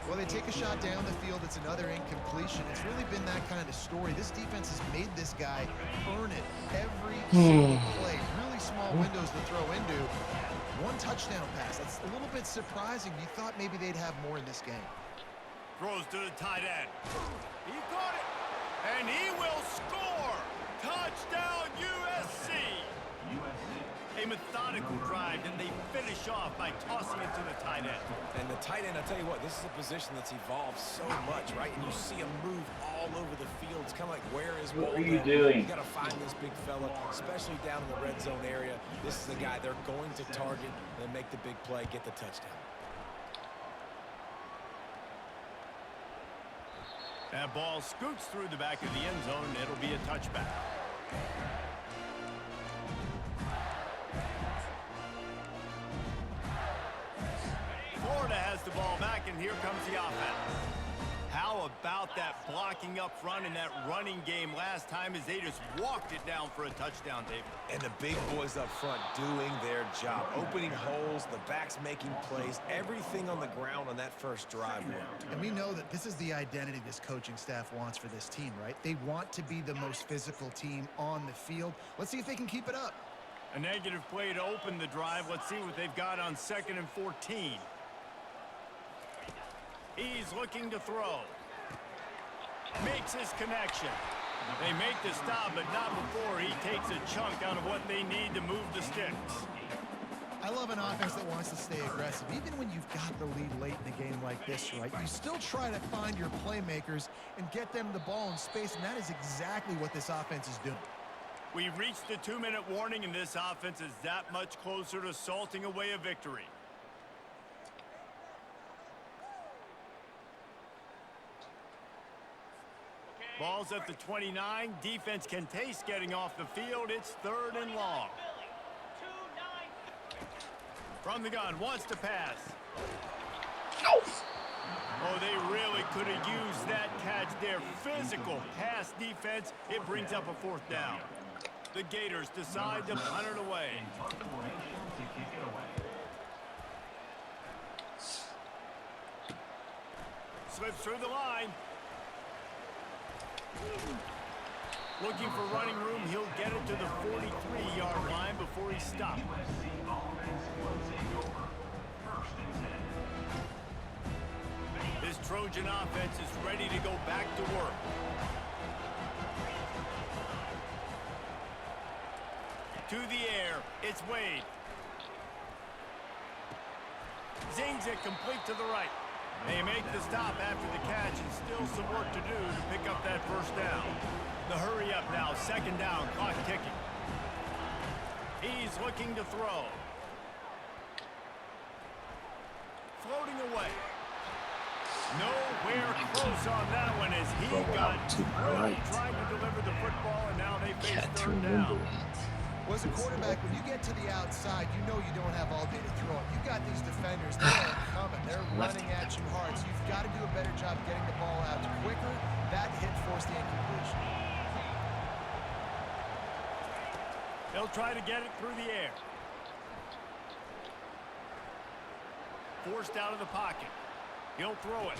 Well, they take a shot down the field. It's another incompletion. It's really been that kind of story. This defense has made this guy earn it every single play. Really small windows to throw into. One touchdown pass. That's a little bit surprising. You thought maybe they'd have more in this game. Throws to the tight end. He got it. And he will score. Touchdown, USC. A methodical drive, and they finish off by tossing it to the tight end. And the tight end, I'll tell you what, this is a position that's evolved so much, right? And you see him move all over the field. It's kind of like, where is What Waldo? are you doing? You got to find this big fella, especially down in the red zone area. This is the guy they're going to target and make the big play, get the touchdown. That ball scoots through the back of the end zone, and it'll be a touchback. Florida has the ball back, and here comes the offense. How about that blocking up front and that running game last time as they just walked it down for a touchdown, David? And the big boys up front doing their job, opening holes, the backs making plays, everything on the ground on that first drive worked. And we know that this is the identity this coaching staff wants for this team, right? They want to be the most physical team on the field. Let's see if they can keep it up. A negative play to open the drive. Let's see what they've got on 2nd and 14. He's looking to throw. Makes his connection. They make the stop, but not before he takes a chunk out of what they need to move the sticks. I love an offense that wants to stay aggressive. Even when you've got the lead late in a game like this, right, you still try to find your playmakers and get them the ball in space, and that is exactly what this offense is doing. We've reached the 2-minute warning, and this offense is that much closer to salting away a victory. Ball's at the 29. Defense can taste getting off the field. It's 3rd and long. From the gun, wants to pass. Oh, they really could have used that catch there. Physical pass defense. It brings up a 4th down. The Gators decide to punt it away. Slips through the line. Looking for running room. He'll get it to the 43-yard line before he stops. This Trojan offense is ready to go back to work. To the air, it's Wade. Zings it complete to the right. They make the stop after the catch, and still some work to do to pick up that 1st down. The hurry up now, 2nd down, clock ticking. He's looking to throw. Floating away. Nowhere close on that one as he got trying to deliver the football, and now they face 3rd down. Well, as a quarterback, when you get to the outside, you know you don't have all day to throw it. You've got these defenders, they're coming. They're running at you hard, so you've got to do a better job getting the ball out quicker. That hit forced the incompletion. They'll try to get it through the air. Forced out of the pocket. He'll throw it.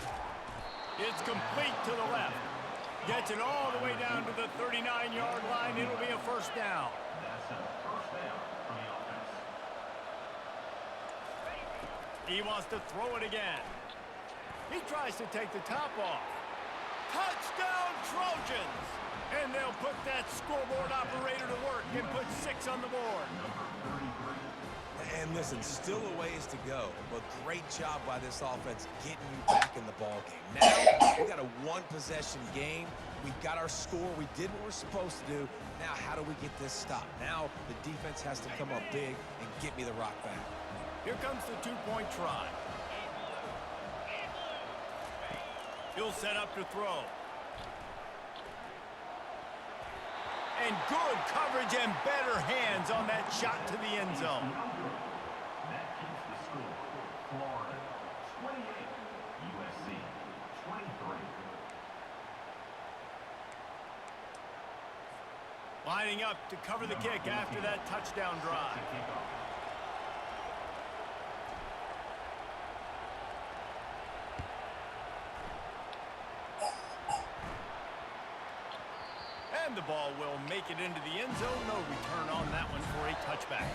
It's complete to the left. Gets it all the way down to the 39-yard line. It'll be a 1st down. He wants to throw it again. He tries to take the top off. Touchdown, Trojans! And they'll put that scoreboard operator to work and put 6 on the board. And listen, still a ways to go, but great job by this offense getting you back in the ball game. Now, we got a 1-possession game. We got our score. We did what we're supposed to do. Now, how do we get this stop? Now, the defense has to come up big and get me the rock back. Here comes the 2-point try. He'll set up to throw. And good coverage and better hands on that shot to the end zone. That keeps the score. Florida 28, USC 23. Lining up to cover the kick after that touchdown drive. And the ball will make it into the end zone. No return on that one for a touchback.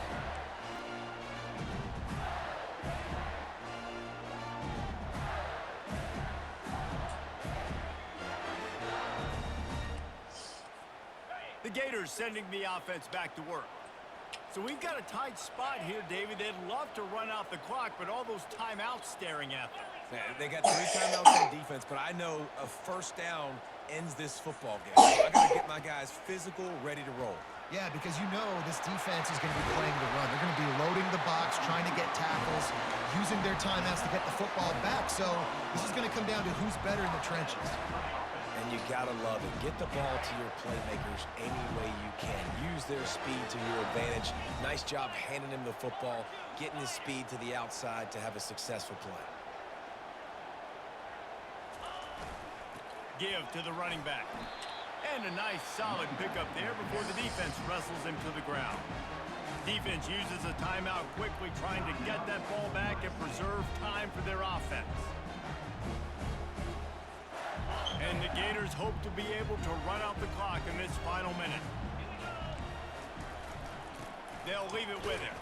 Gators sending the offense back to work. So we've got a tight spot here, David. They'd love to run out the clock, but all those timeouts staring at them. Yeah, they got 3 timeouts on defense, but I know a first down ends this football game. So I got to get my guys physical, ready to roll. Yeah, because you know this defense is going to be playing the run. They're going to be loading the box, trying to get tackles, using their timeouts to get the football back. So this is going to come down to who's better in the trenches. And you got to love it. Get the ball to your playmakers any way you can. Use their speed to your advantage. Nice job handing him the football, getting his speed to the outside to have a successful play. Give to the running back. And a nice solid pickup there before the defense wrestles him to the ground. Defense uses a timeout quickly, trying to get that ball back and preserve time for their offense. And the Gators hope to be able to run out the clock in this final minute. They'll leave it with him.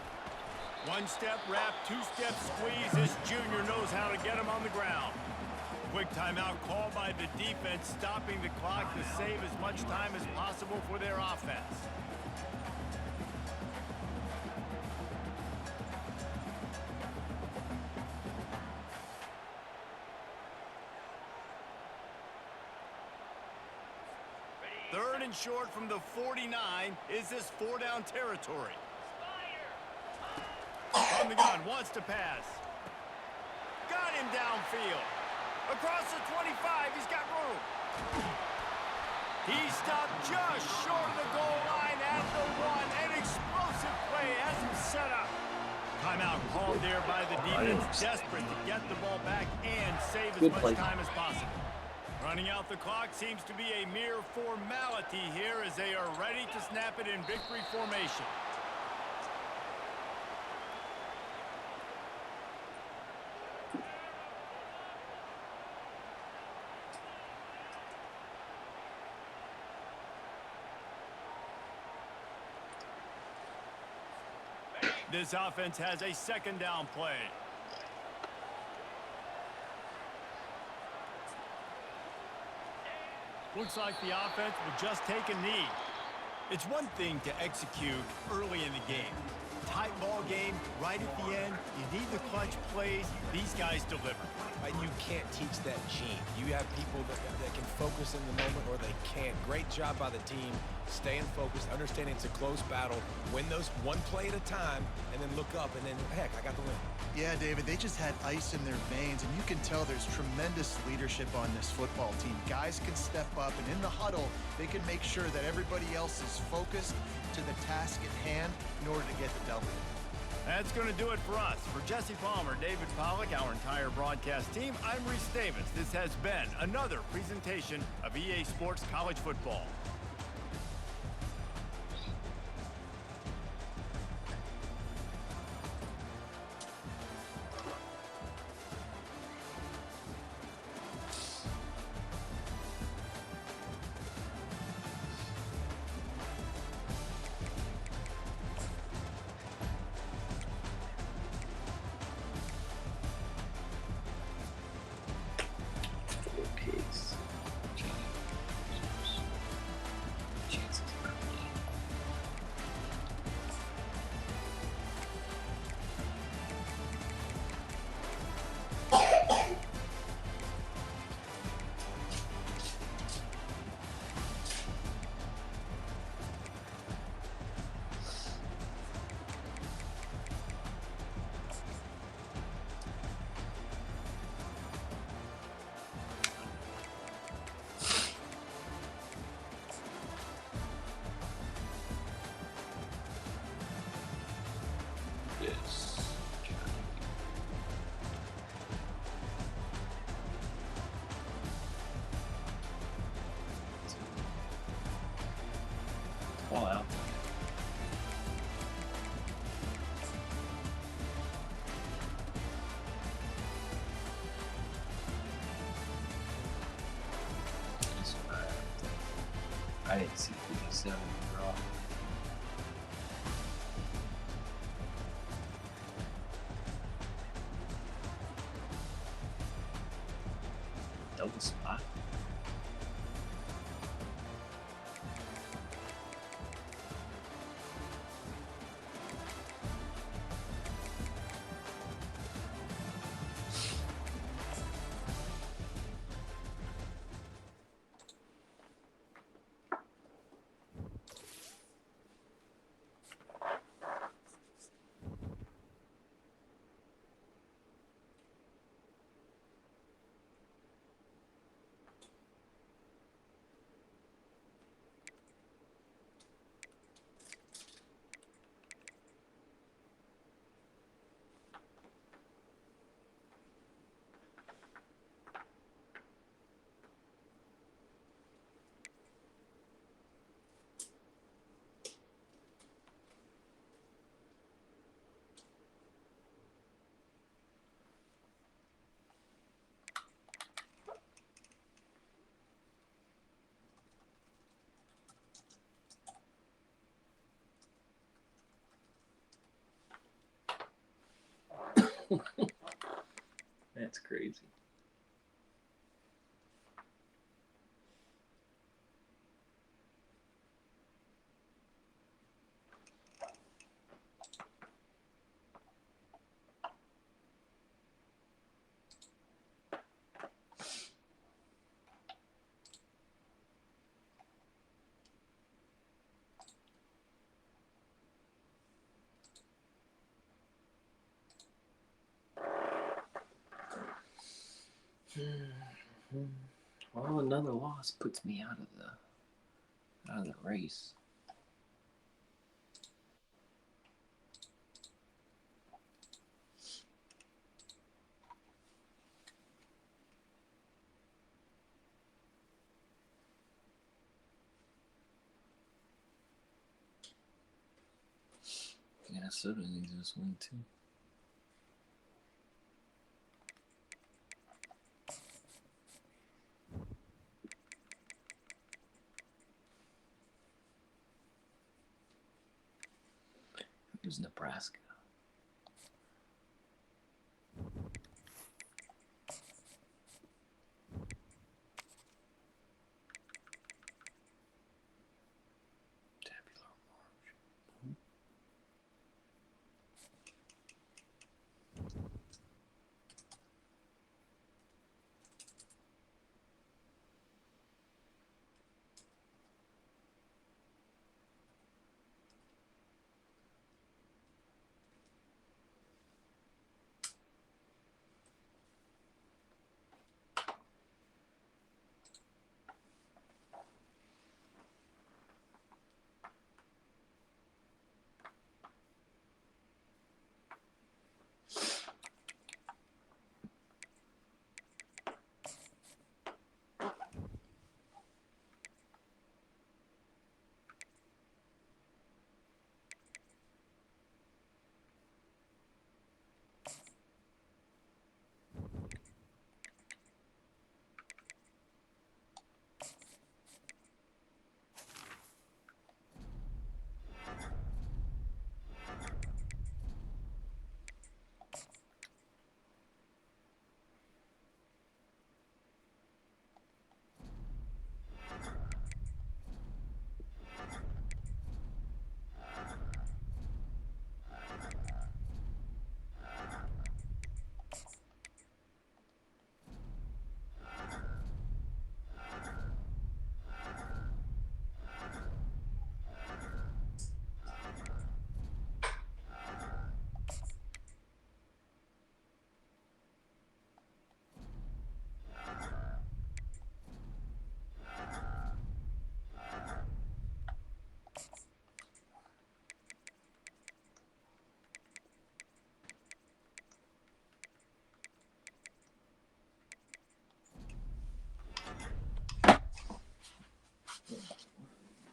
1-step wrap, 2-step squeeze. This junior knows how to get him on the ground. Quick timeout called by the defense, stopping the clock to save as much time as possible for their offense. Third and short from the 49. Is this 4-down territory? From the gun, wants to pass. Got him downfield. Across the 25, he's got room. He stopped just short of the goal line at the 1. An explosive play has him set up. Timeout called there by the defense, desperate to get the ball back and save as much time as possible. Running out the clock seems to be a mere formality here as they are ready to snap it in victory formation. This offense has a 2nd down play. Looks like the offense will just take a knee. It's one thing to execute early in the game. Tight ball game, right at the end. You need the clutch plays. These guys deliver. And you can't teach that gene. You have people that can focus in the moment or they can't. Great job by the team, staying focused, understanding it's a close battle, win those one play at a time, and then look up, and then, heck, I got the win. Yeah, David, they just had ice in their veins, and you can tell there's tremendous leadership on this football team. Guys can step up, and in the huddle, they can make sure that everybody else is focused to the task at hand in order to get the W. That's going to do it for us. For Jesse Palmer, David Pollack, our entire broadcast team, I'm Reese Davis. This has been another presentation of EA Sports College Football. All out. I didn't see 57 draw. Double spot. That's crazy. Well, another loss puts me out of the race. Minnesota needs this win too. Who's Nebraska? Tabular margin.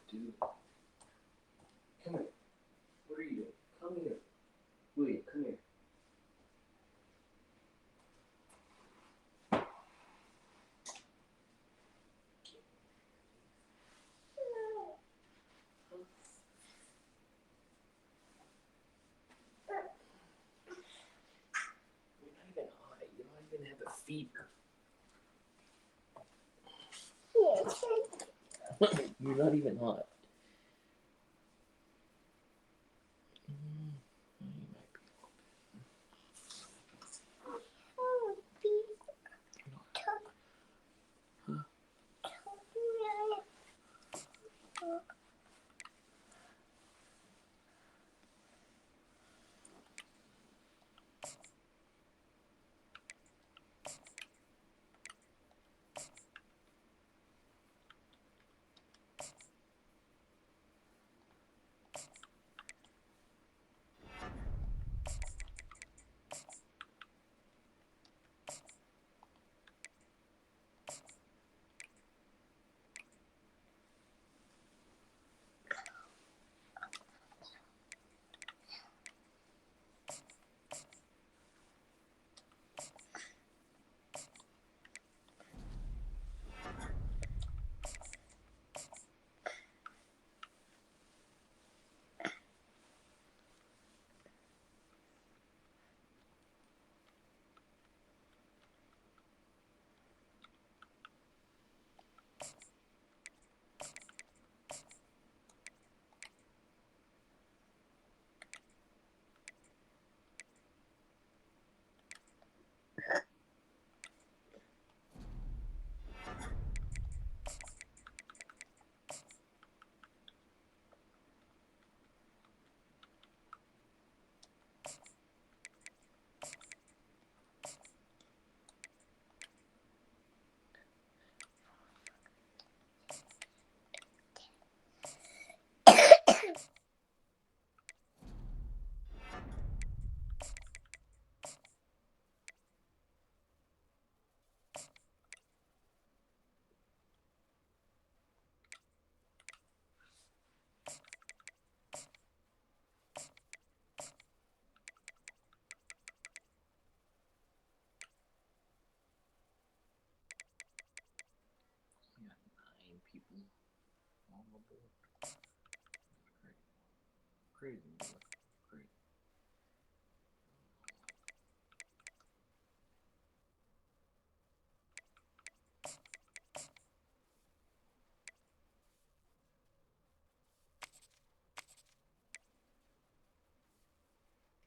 Dude. Come here. What are you doing? Come here. William, come here. You're not even hot. You don't even have a fever. You're not even hot. people on the board. Crazy. Crazy.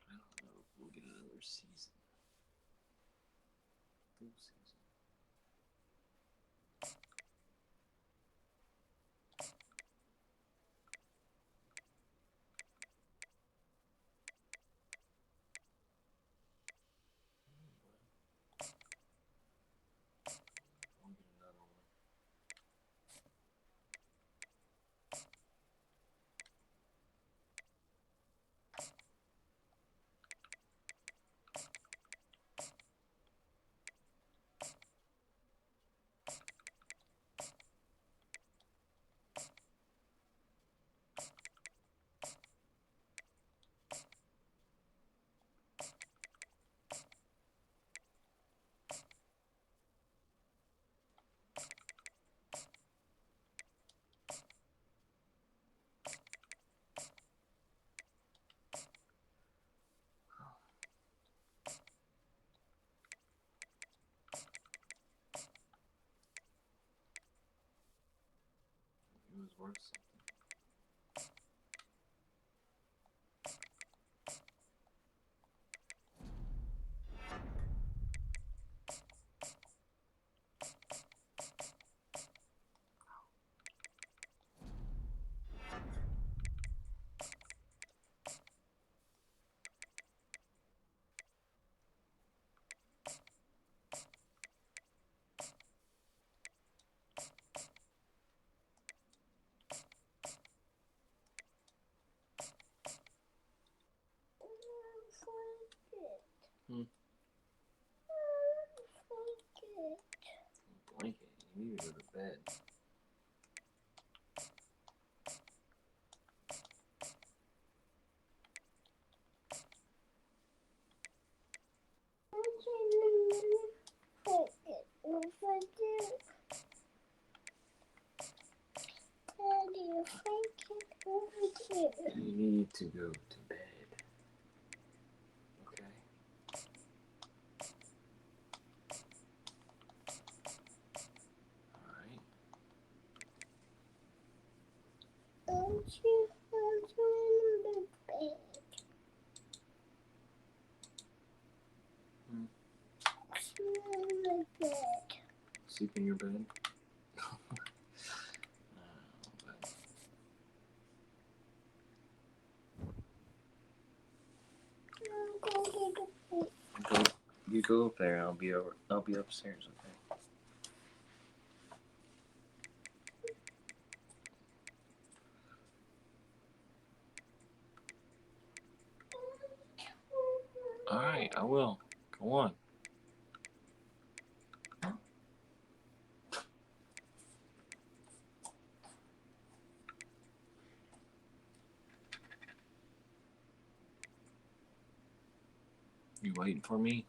I don't know if we'll get another season. Full season. We'll get another one. It was worth something. Blanket. You need to go to bed. You need to go to bed. Okay? Alright. Don't you want to bed? Bed. Sleep in your bed. You go up there. I'll be upstairs. Okay. All right. I will. Go on. You waiting for me?